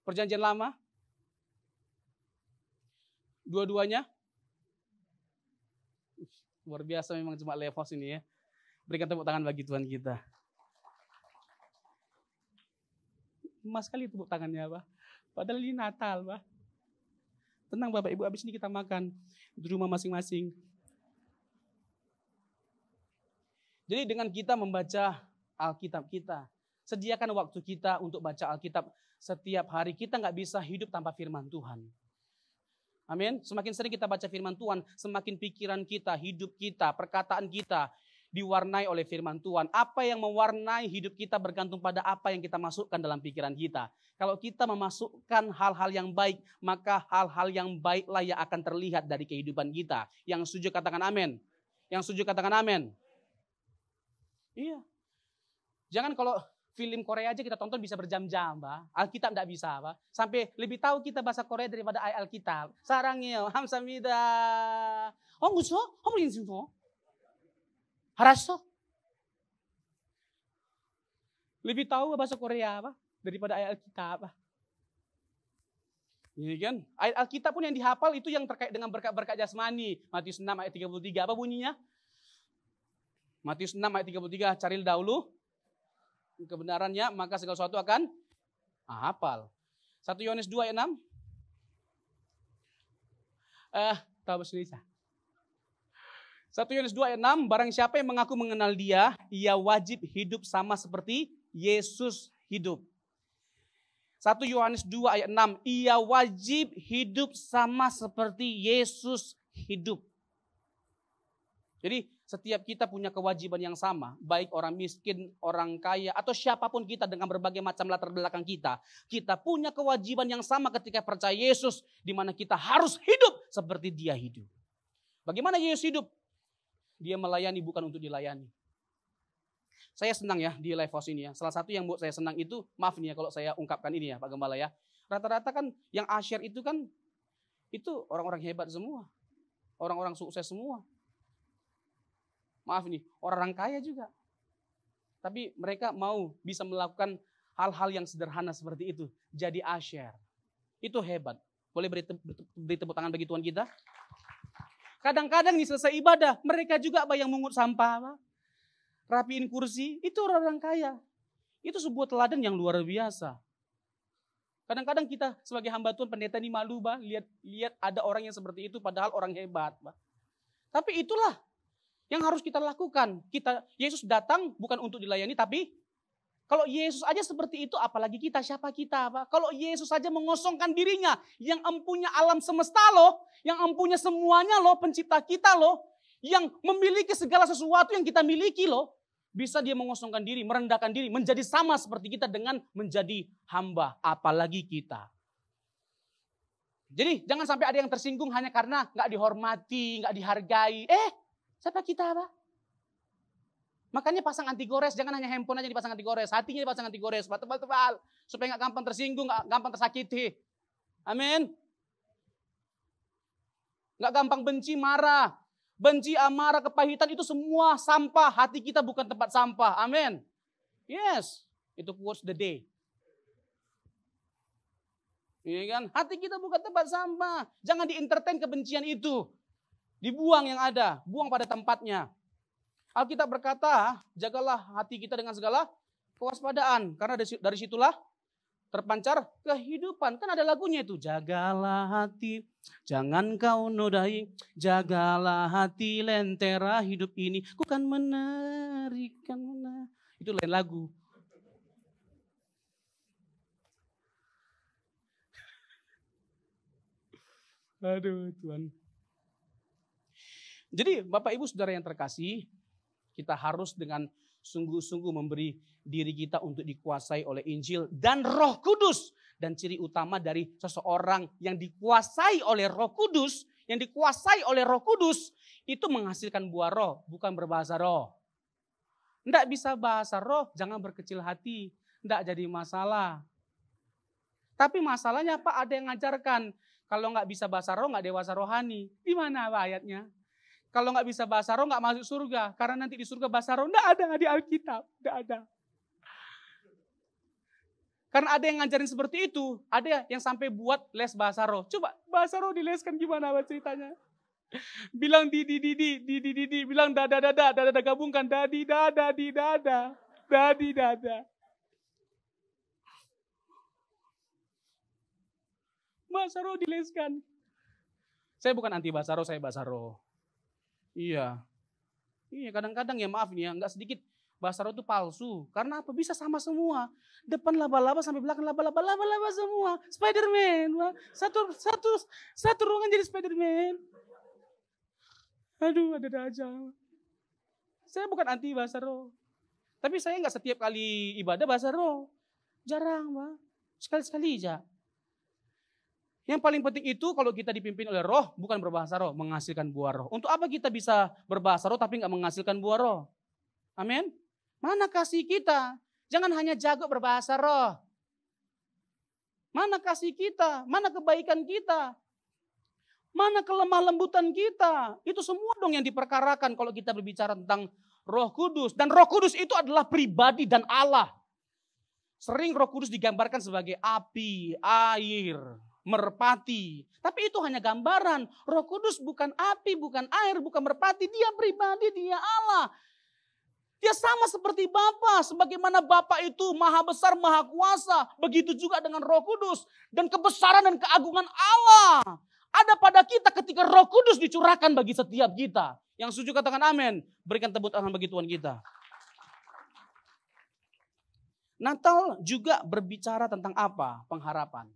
Perjanjian Lama? Dua-duanya? Luar biasa memang cuma levos ini ya. Berikan tepuk tangan bagi Tuhan kita. Emas sekali tepuk tangannya Pak. Padahal ini Natal Pak. Tenang Bapak Ibu, habis ini kita makan di rumah masing-masing. Jadi dengan kita membaca Alkitab kita, sediakan waktu kita untuk baca Alkitab setiap hari. Kita nggak bisa hidup tanpa firman Tuhan. Amin. Semakin sering kita baca firman Tuhan, semakin pikiran kita, hidup kita, perkataan kita diwarnai oleh firman Tuhan. Apa yang mewarnai hidup kita bergantung pada apa yang kita masukkan dalam pikiran kita. Kalau kita memasukkan hal-hal yang baik, maka hal-hal yang baiklah yang akan terlihat dari kehidupan kita. Yang setuju katakan amin. Yang setuju katakan amin. Iya. Jangan kalau film Korea aja kita tonton bisa berjam-jam, Pak. Alkitab enggak bisa, Pak. Sampai lebih tahu kita bahasa Korea daripada Alkitab. Sarangnya, hamsamida. Oh, musuh? Oh, mungkin semua. Harasso. Lebih tahu bahasa Korea, Pak, daripada ayat Alkitab, Pak. Ini kan, ayat Alkitab pun yang dihafal itu yang terkait dengan berkat-berkat jasmani. Matius 6 ayat 33, apa bunyinya? Matius 6 ayat 33, cari dahulu kebenarannya, maka segala sesuatu akan hafal. 1 Yohanes 2 ayat 6. Tahu bahasa Indonesia. 1 Yohanes 2 ayat 6, barang siapa yang mengaku mengenal Dia, ia wajib hidup sama seperti Yesus hidup. 1 Yohanes 2 ayat 6, ia wajib hidup sama seperti Yesus hidup. Jadi setiap kita punya kewajiban yang sama, baik orang miskin, orang kaya, atau siapapun kita dengan berbagai macam latar belakang kita. Kita punya kewajiban yang sama ketika percaya Yesus, di mana kita harus hidup seperti Dia hidup. Bagaimana Yesus hidup? Dia melayani bukan untuk dilayani. Saya senang ya di Life House ini ya. Salah satu yang buat saya senang itu, maaf nih ya kalau saya ungkapkan ini ya Pak Gembala ya. Rata-rata kan yang asyir itu kan Itu orang-orang hebat semua. Orang-orang sukses semua. Maaf nih, orang kaya juga. Tapi mereka mau bisa melakukan hal-hal yang sederhana seperti itu. Jadi asyir. Itu hebat. Boleh beri tepuk tangan bagi Tuhan kita? Kadang-kadang nih selesai ibadah, mereka juga yang mengut sampah, rapiin kursi. Itu orang kaya. Itu sebuah teladan yang luar biasa. Kadang-kadang kita sebagai hamba Tuhan, pendeta ini malu, lihat ada orang yang seperti itu padahal orang hebat. Tapi itulah yang harus kita lakukan. Yesus datang bukan untuk dilayani, tapi kalau Yesus aja seperti itu, apalagi kita, siapa kita? Kalau Yesus saja mengosongkan dirinya, yang empunya alam semesta loh, yang empunya semuanya loh, pencipta kita loh, yang memiliki segala sesuatu yang kita miliki loh, bisa dia mengosongkan diri, merendahkan diri, menjadi sama seperti kita dengan menjadi hamba, apalagi kita. Jadi jangan sampai ada yang tersinggung hanya karena nggak dihormati, nggak dihargai. Siapa kita, Pak? Makanya pasang anti gores, jangan hanya handphone aja dipasang anti gores, hatinya dipasang anti gores, tebal-tebal, supaya nggak gampang tersinggung, nggak gampang tersakiti. Amin. Nggak gampang benci, marah. Benci, amarah, kepahitan itu semua sampah. Hati kita bukan tempat sampah. Amin. Yes. Itu quotes the day. Ini kan, hati kita bukan tempat sampah. Jangan di-entertain kebencian itu. Dibuang yang ada, buang pada tempatnya. Alkitab berkata, jagalah hati kita dengan segala kewaspadaan. Karena dari situlah terpancar kehidupan. Kan ada lagunya itu. Jagalah hati, jangan kau nodai. Jagalah hati, lentera hidup ini. Ku kan menarikan. Itu lain lagu. Aduh Tuhan. Jadi Bapak Ibu Saudara yang terkasih, kita harus dengan sungguh-sungguh memberi diri kita untuk dikuasai oleh Injil dan Roh Kudus. Dan ciri utama dari seseorang yang dikuasai oleh Roh Kudus, itu menghasilkan buah roh, bukan berbahasa roh. Tidak bisa bahasa roh, jangan berkecil hati, tidak jadi masalah. Tapi masalahnya apa? Ada yang ngajarkan, kalau nggak bisa bahasa roh, nggak dewasa rohani. Di mana ayatnya? Kalau nggak bisa bahasa roh, nggak masuk surga. Karena nanti di surga bahasa roh, nggak ada di Alkitab. Nggak ada. Karena ada yang ngajarin seperti itu. Ada yang sampai buat les bahasa roh. Coba bahasa roh dileskan gimana ceritanya? Bilang di, bilang dada, gabungkan. Dadi, dada, di, dada. Dadi, dada. Bahasa roh dileskan. Saya bukan anti bahasa roh, saya bahasa roh. Iya, kadang-kadang ya maaf nih ya, nggak sedikit bahasa roh itu palsu. Karena apa? Bisa sama semua. Depan laba-laba sampai belakang laba-laba semua. Spiderman, satu ruangan jadi Spiderman. Aduh, ada aja. Saya bukan anti bahasa roh. Tapi saya nggak setiap kali ibadah bahasa roh. Jarang, Pak. Sekali-sekali aja. Yang paling penting itu kalau kita dipimpin oleh roh, bukan berbahasa roh, menghasilkan buah roh. Untuk apa kita bisa berbahasa roh tapi nggak menghasilkan buah roh? Amin. Mana kasih kita? Jangan hanya jago berbahasa roh. Mana kasih kita? Mana kebaikan kita? Mana kelemah lembutan kita? Itu semua dong yang diperkarakan kalau kita berbicara tentang Roh Kudus. Dan Roh Kudus itu adalah pribadi dan Allah. Sering Roh Kudus digambarkan sebagai api, air, merpati. Tapi itu hanya gambaran. Roh Kudus bukan api, bukan air, bukan merpati. Dia pribadi, dia Allah. Dia sama seperti Bapa. Sebagaimana Bapa itu maha besar, maha kuasa. Begitu juga dengan Roh Kudus. Dan kebesaran dan keagungan Allah ada pada kita ketika Roh Kudus dicurahkan bagi setiap kita. Yang setuju katakan amin. Berikan tepuk tangan bagi Tuhan kita. Natal juga berbicara tentang apa? Pengharapan.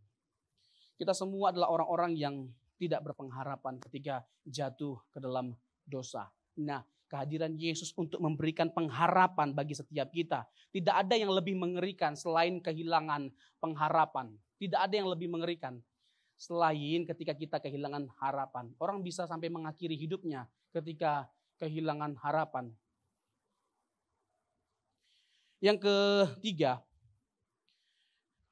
Kita semua adalah orang-orang yang tidak berpengharapan ketika jatuh ke dalam dosa. Nah, kehadiran Yesus untuk memberikan pengharapan bagi setiap kita. Tidak ada yang lebih mengerikan selain kehilangan pengharapan. Tidak ada yang lebih mengerikan selain ketika kita kehilangan harapan. Orang bisa sampai mengakhiri hidupnya ketika kehilangan harapan. Yang ketiga,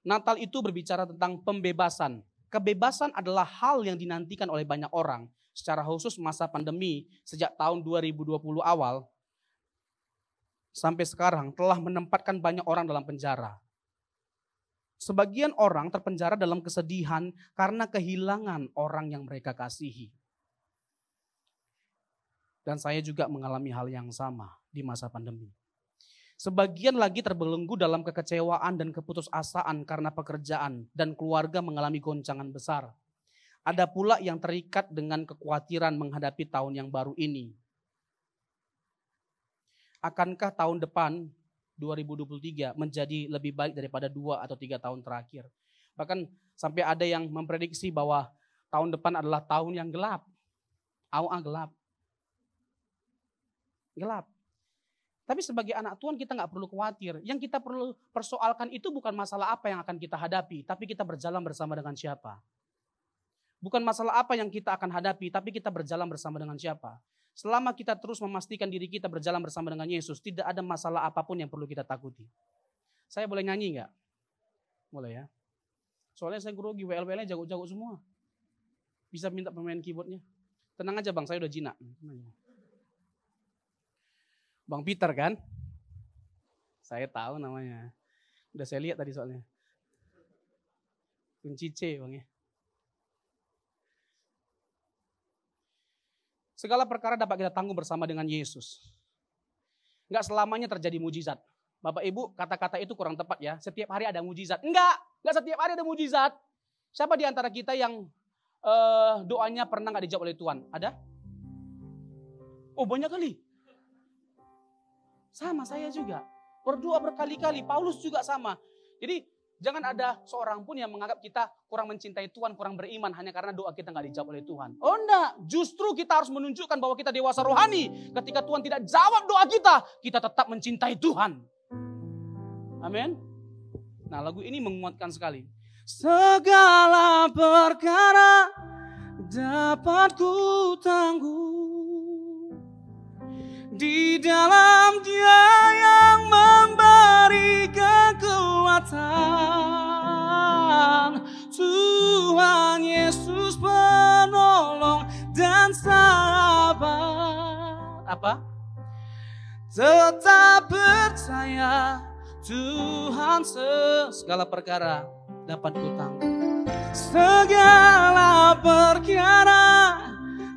Natal itu berbicara tentang pembebasan. kebebasan adalah hal yang dinantikan oleh banyak orang. Secara khusus masa pandemi sejak tahun 2020 awal sampai sekarang telah menempatkan banyak orang dalam penjara. Sebagian orang terpenjara dalam kesedihan karena kehilangan orang yang mereka kasihi. Dan saya juga mengalami hal yang sama di masa pandemi. Sebagian lagi terbelenggu dalam kekecewaan dan keputusasaan karena pekerjaan dan keluarga mengalami goncangan besar. Ada pula yang terikat dengan kekhawatiran menghadapi tahun yang baru ini. Akankah tahun depan 2023 menjadi lebih baik daripada 2 atau 3 tahun terakhir? Bahkan sampai ada yang memprediksi bahwa tahun depan adalah tahun yang gelap. Gelap. Gelap. Tapi sebagai anak Tuhan kita nggak perlu khawatir. Yang kita perlu persoalkan itu bukan masalah apa yang akan kita hadapi, tapi kita berjalan bersama dengan siapa. Bukan masalah apa yang kita akan hadapi, tapi kita berjalan bersama dengan siapa. Selama kita terus memastikan diri kita berjalan bersama dengan Yesus, tidak ada masalah apapun yang perlu kita takuti. Saya boleh nyanyi nggak? Boleh ya. Soalnya saya grogi, WL-WL-nya jago-jago semua. Bisa minta pemain keyboardnya. Tenang aja bang, saya udah jinak. Bang Peter kan? Saya tahu namanya. Udah saya lihat tadi soalnya. Kunci C bang ya. Segala perkara dapat kita tanggung bersama dengan Yesus. Enggak selamanya terjadi mujizat. Bapak Ibu, kata-kata itu kurang tepat ya. Setiap hari ada mujizat. Enggak setiap hari ada mujizat. Siapa di antara kita yang doanya pernah enggak dijawab oleh Tuhan? Ada? Oh banyak kali. Sama saya juga. Berdoa berkali-kali. Paulus juga sama. Jadi jangan ada seorang pun yang menganggap kita kurang mencintai Tuhan, kurang beriman hanya karena doa kita nggak dijawab oleh Tuhan. Oh enggak, justru kita harus menunjukkan bahwa kita dewasa rohani. Ketika Tuhan tidak jawab doa kita tetap mencintai Tuhan. Amin. Nah lagu ini menguatkan sekali. Segala perkara dapat ku tanggung di dalam Dia yang memberi kekuatan. Tuhan Yesus penolong dan sahabat. Apa? Tetap percaya Tuhan segala perkara dapat ku tanggung. Segala perkara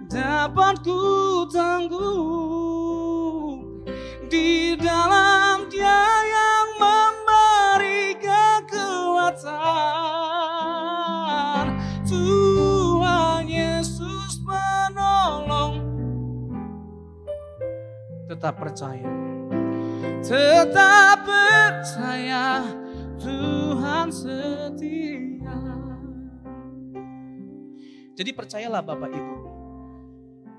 dapat ku tanggung di dalam Dia yang memberi kekuatan. Tuhan Yesus menolong. Tetap percaya Tuhan setia. Jadi percayalah Bapak Ibu,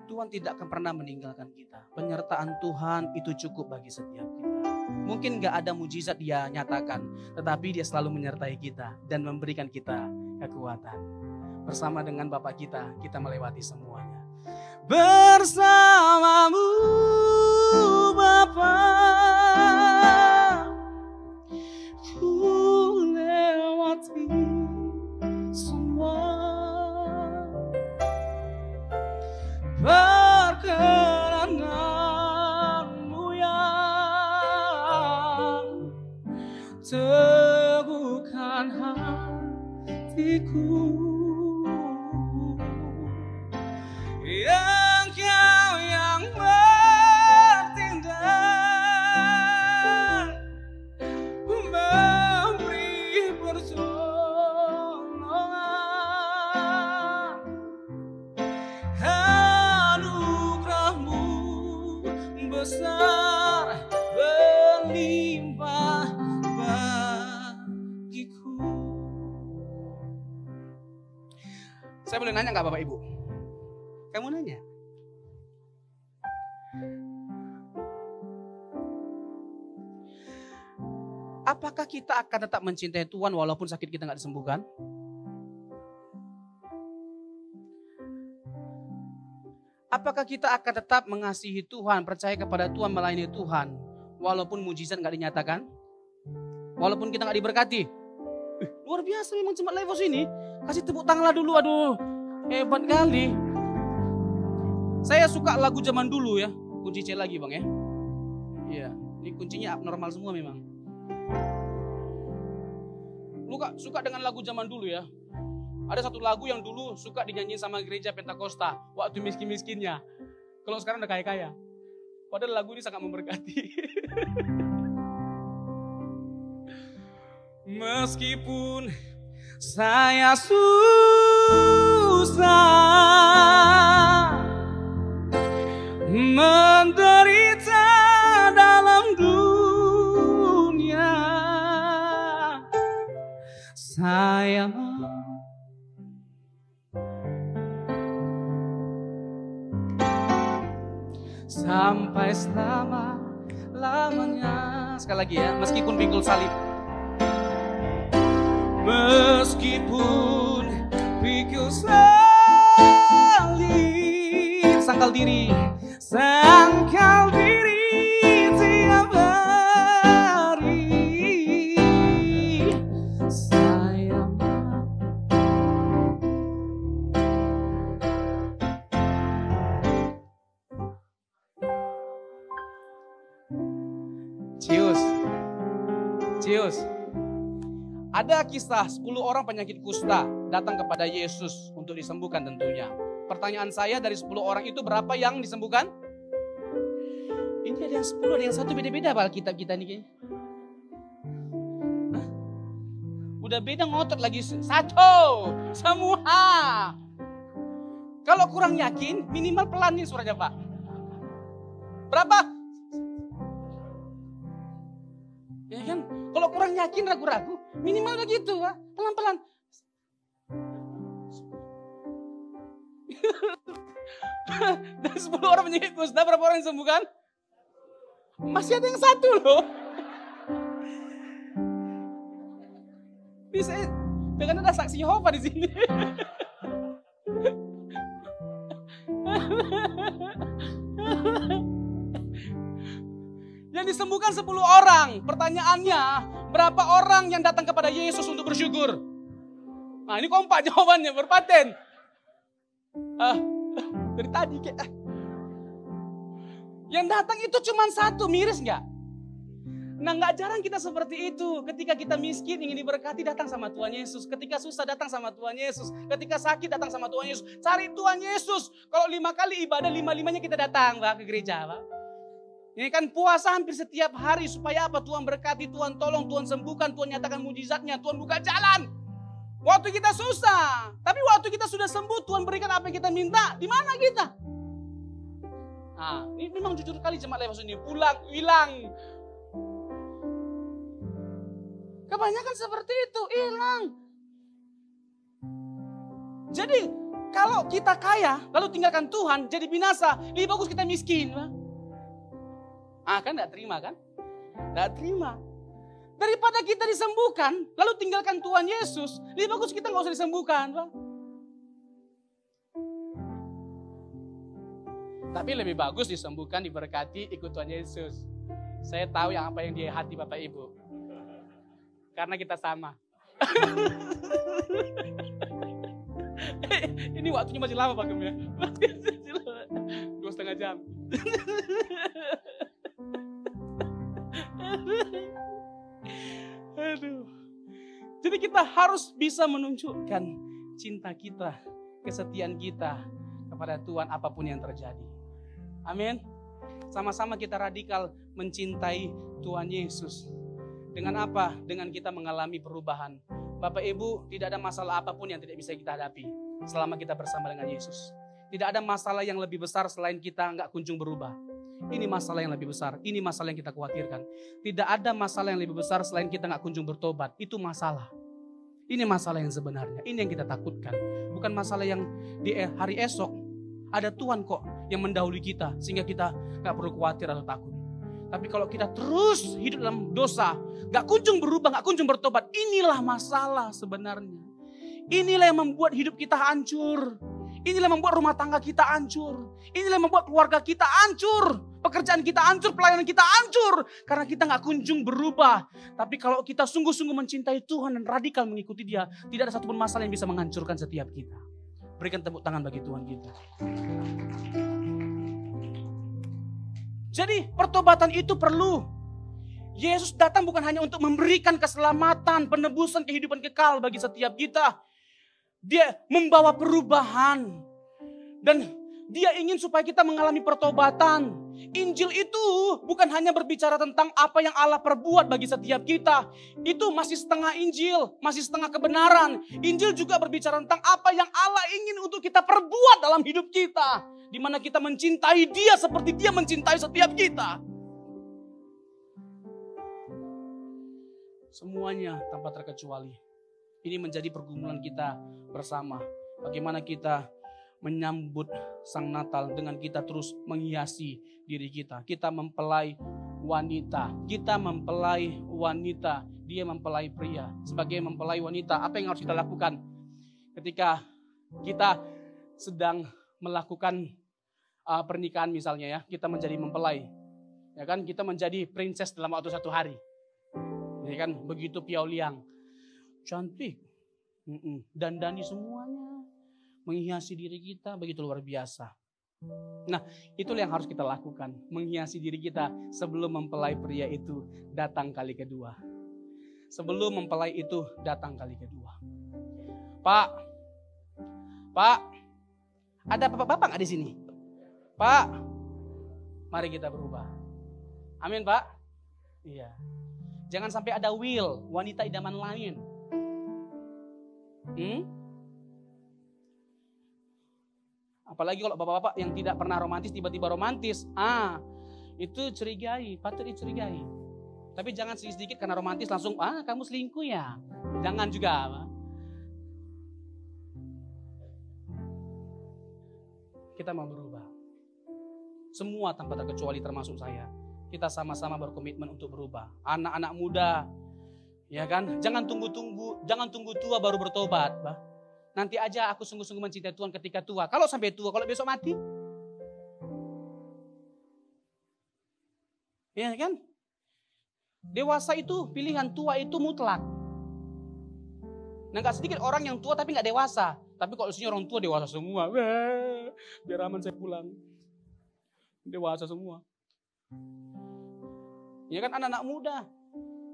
Tuhan tidak akan pernah meninggalkan kita. Penyertaan Tuhan itu cukup bagi setiap kita. Mungkin gak ada mujizat Dia nyatakan, tetapi Dia selalu menyertai kita dan memberikan kita kekuatan. Bersama dengan Bapa kita melewati semuanya. Bersamamu Bapa, ku lewati semua perkenanmu yang teguhkan hatiku. Engkau yang bertindak, memberi pertolongan. Anugerahmu besar berlimpah bagiku. Saya boleh nanya gak Bapak Ibu? Kamu nanya. Apakah kita akan tetap mencintai Tuhan walaupun sakit kita gak disembuhkan? Apakah kita akan tetap mengasihi Tuhan, percaya kepada Tuhan, melayani Tuhan walaupun mujizat gak dinyatakan? Walaupun kita gak diberkati? Luar biasa memang Jemaat Lifehouse ini. Kasih tepuk tangan dulu, aduh. Hebat kali. Saya suka lagu zaman dulu ya. Kunci C lagi Bang ya. Iya, ini kuncinya abnormal semua memang. Lu suka dengan lagu zaman dulu ya. Ada satu lagu yang dulu suka dinyanyiin sama gereja Pentakosta waktu miskin-miskinnya. Kalau sekarang udah kaya-kaya. Padahal lagu ini sangat memberkati. Meskipun saya susah menderita dalam dunia, saya sampai selama-lamanya. Sekali lagi ya, meskipun pikul salib. Meskipun pikul salib, sangkal diri tiap hari. Saya Cius. Ada kisah 10 orang penyakit kusta datang kepada Yesus untuk disembuhkan tentunya. Pertanyaan saya, dari 10 orang itu berapa yang disembuhkan? Ini ada yang 10, ada yang 1, beda-beda Pak Alkitab kita nih. Hah? Udah beda ngotot lagi, 1 semua. Kalau kurang yakin, minimal pelanin suaranya Pak. Berapa? Ya kan? Kalau kurang yakin, ragu-ragu, minimal begitu Pak. Pelan-pelan. Dan 10 orang penyakit kusta, berapa orang yang sembuhkan? Masih ada yang 1 loh. Bisa, dengan ada saksi Yehova di sini. Yang disembuhkan 10 orang. Pertanyaannya, berapa orang yang datang kepada Yesus untuk bersyukur? Nah, ini kompak jawabannya, berpaten. Dari tadi kayak. Yang datang itu cuma 1, miris nggak? Nah, nggak jarang kita seperti itu. Ketika kita miskin ingin diberkati, datang sama Tuhan Yesus. Ketika susah, datang sama Tuhan Yesus. Ketika sakit, datang sama Tuhan Yesus. Cari Tuhan Yesus. Kalau 5 kali ibadah, 5-5-nya kita datang Pak, ke gereja Pak. Ini kan puasa hampir setiap hari. Supaya apa? Tuhan berkati, Tuhan tolong, Tuhan sembuhkan, Tuhan nyatakan mujizatnya, Tuhan buka jalan. Waktu kita susah. Tapi waktu kita sudah sembuh, Tuhan berikan apa yang kita minta. Di mana kita? Nah, ini memang jujur kali Jemaat Lifehouse ini. Pulang, hilang. Kebanyakan seperti itu, hilang. Jadi, kalau kita kaya, lalu tinggalkan Tuhan, jadi binasa. Lebih bagus kita miskin, Pak. Kan gak terima kan? Gak terima. Daripada kita disembuhkan, lalu tinggalkan Tuhan Yesus, lebih bagus kita gak usah disembuhkan, Pak. Tapi lebih bagus disembuhkan, diberkati, ikut Tuhan Yesus. Saya tahu apa yang di hati Bapak Ibu. Karena kita sama. Ini waktunya masih lama Pak Gem ya. 2,5 jam. Aduh. Jadi kita harus bisa menunjukkan cinta kita, kesetiaan kita kepada Tuhan apapun yang terjadi. Amin. Sama-sama kita radikal mencintai Tuhan Yesus. Dengan apa? Dengan kita mengalami perubahan. Bapak Ibu, tidak ada masalah apapun yang tidak bisa kita hadapi selama kita bersama dengan Yesus. Tidak ada masalah yang lebih besar selain kita nggak kunjung berubah. Ini masalah yang lebih besar. Ini masalah yang kita khawatirkan. Tidak ada masalah yang lebih besar selain kita nggak kunjung bertobat. Itu masalah. Ini masalah yang sebenarnya. Ini yang kita takutkan. Bukan masalah yang di hari esok. Ada Tuhan kok yang mendahului kita. Sehingga kita nggak perlu khawatir atau takut. Tapi kalau kita terus hidup dalam dosa. Nggak kunjung berubah, nggak kunjung bertobat. Inilah masalah sebenarnya. Inilah yang membuat hidup kita hancur. Inilah yang membuat rumah tangga kita hancur. Inilah yang membuat keluarga kita hancur. Pekerjaan kita hancur, pelayanan kita hancur. Karena kita gak kunjung berubah. Tapi kalau kita sungguh-sungguh mencintai Tuhan dan radikal mengikuti Dia, tidak ada satupun masalah yang bisa menghancurkan setiap kita. Berikan tepuk tangan bagi Tuhan kita. Jadi pertobatan itu perlu. Yesus datang bukan hanya untuk memberikan keselamatan, penebusan, kehidupan kekal bagi setiap kita. Dia membawa perubahan. Dan Dia ingin supaya kita mengalami pertobatan. Injil itu bukan hanya berbicara tentang apa yang Allah perbuat bagi setiap kita. Itu masih setengah Injil, masih setengah kebenaran. Injil juga berbicara tentang apa yang Allah ingin untuk kita perbuat dalam hidup kita. Di mana kita mencintai Dia seperti Dia mencintai setiap kita. Semuanya tanpa terkecuali. Ini menjadi pergumulan kita bersama. Bagaimana kita menyambut Sang Natal dengan kita terus menghiasi diri kita. Kita mempelai wanita. Kita mempelai wanita. Dia mempelai pria. Sebagai mempelai wanita, apa yang harus kita lakukan? Ketika kita sedang melakukan pernikahan misalnya ya. Kita menjadi mempelai. Ya kan? Kita menjadi princess dalam waktu 1 hari. Ya kan? Begitu Piao Liang. Cantik, dandani semuanya, menghiasi diri kita begitu luar biasa. Nah, itulah yang harus kita lakukan, menghiasi diri kita sebelum mempelai pria itu datang kali kedua. Sebelum mempelai itu datang kali kedua. Pak, ada bapak-bapak nggak di sini? Pak, mari kita berubah. Amin, Pak. Iya. Jangan sampai ada Will, wanita idaman lain. Apalagi kalau bapak-bapak yang tidak pernah romantis tiba-tiba romantis. Itu curigai, patut dicurigai. Tapi jangan sedikit karena romantis langsung kamu selingkuh ya. Jangan juga. Kita mau berubah. Semua tanpa terkecuali termasuk saya. Kita sama-sama berkomitmen untuk berubah. Anak-anak muda, ya kan? Jangan tunggu tua baru bertobat. Nanti aja aku sungguh-sungguh mencintai Tuhan ketika tua. Kalau sampai tua, kalau besok mati. Ya kan? Dewasa itu pilihan, tua itu mutlak. Nah gak sedikit orang yang tua tapi gak dewasa. Tapi kalau isinya orang tua dewasa semua. Biar aman saya pulang. Dewasa semua. Ya kan anak-anak muda.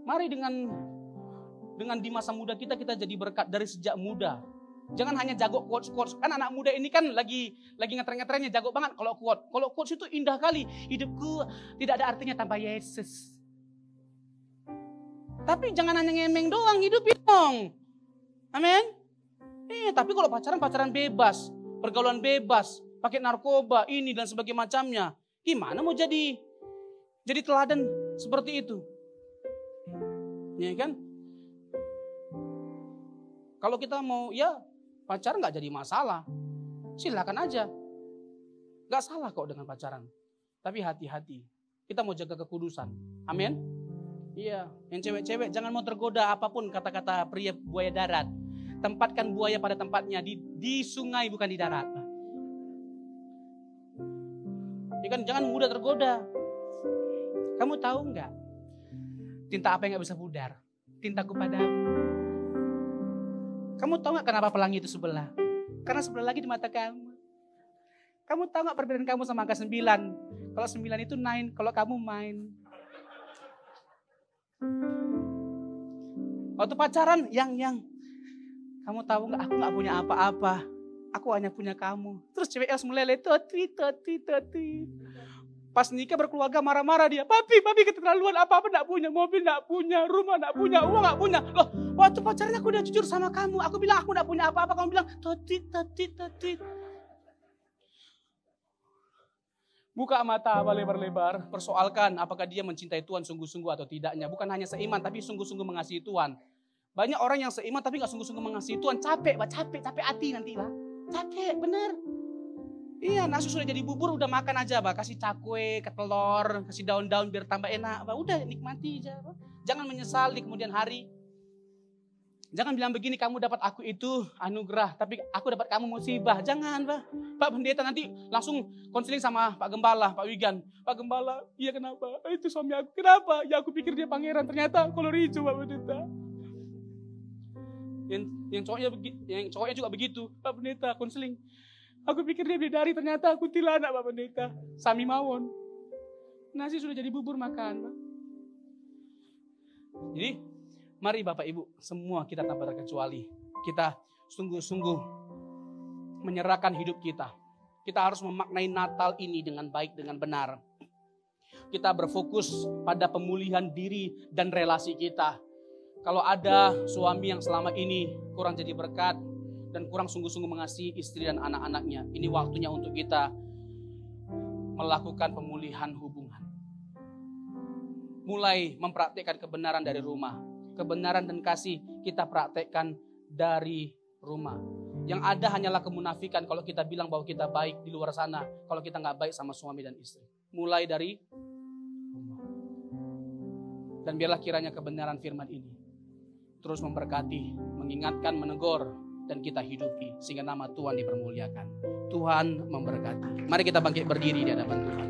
Mari dengan di masa muda kita jadi berkat dari sejak muda. Jangan hanya jago quotes. Kan anak muda ini kan lagi ngetren-ngetrennya jago banget kalau quote. Kalau quotes itu indah kali. Hidupku tidak ada artinya tanpa Yesus. Tapi jangan hanya ngemeng doang, hidupin dong. Amin. Tapi kalau pacaran bebas, pergaulan bebas, pakai narkoba ini dan sebagainya macamnya. Gimana mau jadi teladan seperti itu? Ya kan? Kalau kita mau pacaran gak jadi masalah. Silakan aja. Gak salah kok dengan pacaran. Tapi hati-hati. Kita mau jaga kekudusan. Amin. Iya. Yang cewek-cewek jangan mau tergoda apapun kata-kata pria buaya darat. Tempatkan buaya pada tempatnya. Di sungai bukan di darat. Ya kan? Jangan mudah tergoda. Kamu tahu nggak? Tinta apa yang nggak bisa pudar? Tintaku padamu. Kamu tahu nggak kenapa pelangi itu sebelah? Karena sebelah lagi di mata kamu. Kamu tahu nggak perbedaan kamu sama angka 9? Kalau 9 itu 9, kalau kamu main. Waktu pacaran, yang. Kamu tahu nggak? Aku nggak punya apa-apa. Aku hanya punya kamu. Terus cewek harus meleleh, toti. Pas nikah berkeluarga marah-marah dia. Papi keterlaluan, apa-apa gak punya. Mobil gak punya, rumah gak punya, uang gak punya. Loh, waktu pacaran aku udah jujur sama kamu. Aku bilang aku gak punya apa-apa. Kamu bilang, toti. Buka mata lebar-lebar. Persoalkan apakah dia mencintai Tuhan sungguh-sungguh atau tidaknya. Bukan hanya seiman, tapi sungguh-sungguh mengasihi Tuhan. Banyak orang yang seiman tapi gak sungguh-sungguh mengasihi Tuhan. Capek hati nanti lah. Capek, bener. Iya, nasi sudah jadi bubur, udah makan aja, Pak. Kasih cakwe, ke telur, kasih daun-daun biar tambah enak, Pak. Udah nikmati aja, Pak. Jangan menyesal di kemudian hari. Jangan bilang begini, kamu dapat aku itu anugerah, tapi aku dapat kamu musibah. Jangan, Pak. Pak Pendeta nanti langsung konseling sama Pak Gembala, Pak Wigan. Pak Gembala, iya kenapa? Itu suami aku. Kenapa? Ya aku pikir dia pangeran, ternyata kolor hijau, Pak Pendeta. Yang cowoknya juga begitu, Pak Pendeta konseling. Aku pikir dia bidadari, ternyata aku tilanak, Pak Pendeta. Sami mawon. Nasi sudah jadi bubur makan, Pak. Jadi mari Bapak Ibu, semua kita tanpa terkecuali, kita sungguh-sungguh menyerahkan hidup kita. Kita harus memaknai Natal ini dengan baik, dengan benar. Kita berfokus pada pemulihan diri dan relasi kita. Kalau ada suami yang selama ini kurang jadi berkat dan kurang sungguh-sungguh mengasihi istri dan anak-anaknya, ini waktunya untuk kita melakukan pemulihan hubungan. Mulai mempraktikkan kebenaran dari rumah. Kebenaran dan kasih kita praktekkan dari rumah. Yang ada hanyalah kemunafikan kalau kita bilang bahwa kita baik di luar sana, kalau kita nggak baik sama suami dan istri. Mulai dari rumah. Dan biarlah kiranya kebenaran firman ini terus memberkati, mengingatkan, menegur, dan kita hidupi sehingga nama Tuhan dipermuliakan. Tuhan memberkati. Mari kita bangkit berdiri di hadapan Tuhan.